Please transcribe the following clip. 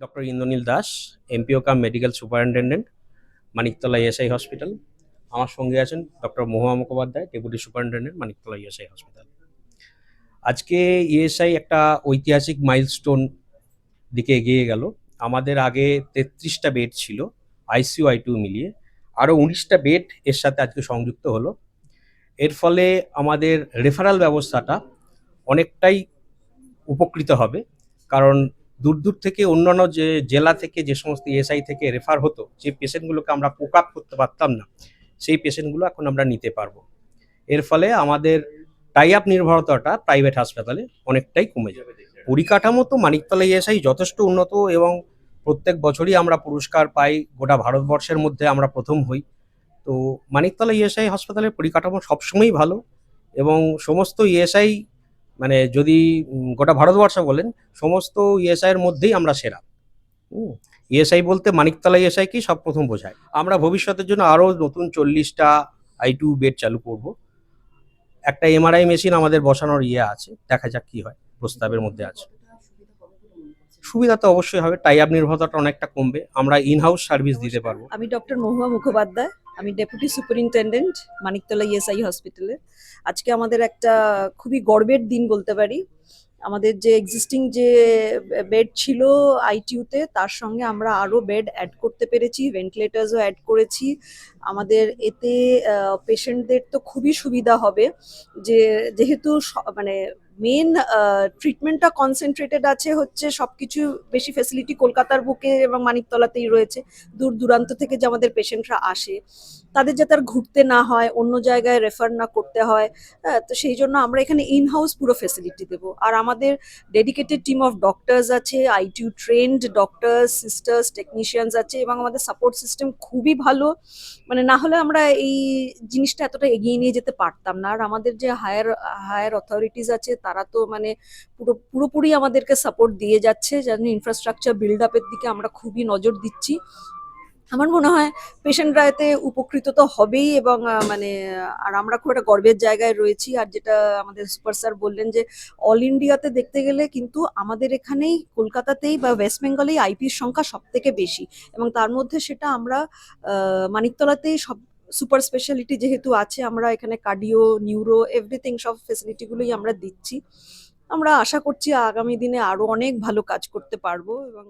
Doctor Indranil Das, MPO cum medical superintendent, Maniktala ESI hospital. আমার সঙ্গে আছেন doctor Mahua Mukhopadhyay, deputy superintendent, Maniktala ESI hospital. আজকে ইএসআই একটা ঐতিহাসিক মাইলস্টোন দিকে এগিয়ে গেল। আমাদের আগে 33টা বেড ছিল আইসিইউ আইটিইউ মিলিয়ে, আরও 19টা বেড এর সাথে আজকে সংযুক্ত হলো। এর ফলে আমাদের রেফারাল ব্যবস্থাটা অনেকটাই উপকৃত হবে, কারণ দূর দূর থেকে অন্যান্য যে জেলা থেকে যে সমস্ত ইএসআই থেকে রেফার হতো, যে পেশেন্টগুলোকে আমরা পিক আপ করতে পারতাম না, সেই পেশেন্টগুলো এখন আমরা নিতে পারবো। এর ফলে আমাদের টাই আপ নির্ভরতাটা প্রাইভেট হাসপাতালে অনেকটাই কমে যাবে। পরিকাঠামো তো মানিকতলা ইএসআই যথেষ্ট উন্নত এবং প্রত্যেক বছরই আমরা পুরস্কার পাই, গোটা ভারতবর্ষের মধ্যে আমরা প্রথম হই। তো মানিকতলা ইএসআই হাসপাতালের পরিকাঠামো সবসময়ই ভালো, এবং সমস্ত ইএসআই মানে যদি গোটা ভারতবর্ষ বলেন, সমস্ত ইএসআই এর মধ্যেই আমরা সেরা। ইএসআই বলতে মানিকতলা ইএসআই কি সব প্রথম বোঝায়। আমরা ভবিষ্যতের জন্য আরও নতুন 40টা আইটিইউ বেড চালু করব। একটা এমআরআই মেশিন আমাদের বসানোর আছে, দেখা যাক কি হয়, প্রস্তাবের মধ্যে আছে। সুবিধা তো অবশ্যই হবে, টাই আপ নির্ভরতাটা অনেকটা কমবে, আমরা ইন হাউস সার্ভিস দিতে পারবো। আমি ডক্টর মহুয়া মুখোপাধ্যায়, আমি ডেপুটি সুপারিনটেন্ডেন্ট মানিকতলা ইএসআই হসপিটালে। আজকে আমাদের একটা খুবই গর্বের দিন বলতে পারি। আমাদের যে এক্সিস্টিং যে বেড ছিল আইটিইউতে, তার সঙ্গে আমরা আরও বেড অ্যাড করতে পেরেছি, ভেন্টিলেটার্সও অ্যাড করেছি। আমাদের এতে পেশেন্টদের তো খুবই সুবিধা হবে, যেহেতু মানে মেন ট্রিটমেন্টটা কনসেন্ট্রেটেড আছে হচ্ছে সবকিছু বেশি ফেসিলিটি কলকাতার বুকে এবং মানিকতলাতেই রয়েছে। দূর দূরান্ত থেকে যে আমাদের পেশেন্টরা আসে, তাদের যাতে আর ঘুরতে না হয়, অন্য জায়গায় রেফার না করতে হয়, তো সেই জন্য আমরা এখানে ইন হাউস পুরো ফেসিলিটি দেবো। আর আমাদের ডেডিকেটেড টিম অফ ডক্টরস আছে, ITU trend doctors, sisters, technicians আছে, এবং আমাদের সাপোর্ট সিস্টেম খুবই ভালো। মানে না হলে আমরা এই জিনিসটা এতটা এগিয়ে নিয়ে যেতে পারতাম না। আর আমাদের যে হায়ার অথরিটিস আছে, তারা তো মানে পুরোপুরি আমাদেরকে সাপোর্ট দিয়ে যাচ্ছে, যেন ইনফ্রাস্ট্রাকচার বিল্ড আপের দিকে আমরা খুবই নজর দিচ্ছি। আমার মনে হয় পেশেন্টরা এতে উপকৃত তো হবেই, এবং মানে আর আমরা খুব একটা গর্বের জায়গায় রয়েছি। আর যেটা আমাদের সুপার স্যার বললেন যে অল ইন্ডিয়াতে দেখতে গেলে কিন্তু আমাদের এখানেই কলকাতাতেই বা ওয়েস্ট বেঙ্গলেই আইপির সংখ্যা সব থেকে বেশি, এবং তার মধ্যে সেটা আমরা মানিকতলাতেই সব সুপার স্পেশালিটি যেহেতু আছে, আমরা এখানে কার্ডিও, নিউরো, এভরিথিং সব ফেসিলিটিগুলোই আমরা দিচ্ছি। আমরা আশা করছি আগামী দিনে আরো অনেক ভালো কাজ করতে পারবো। এবং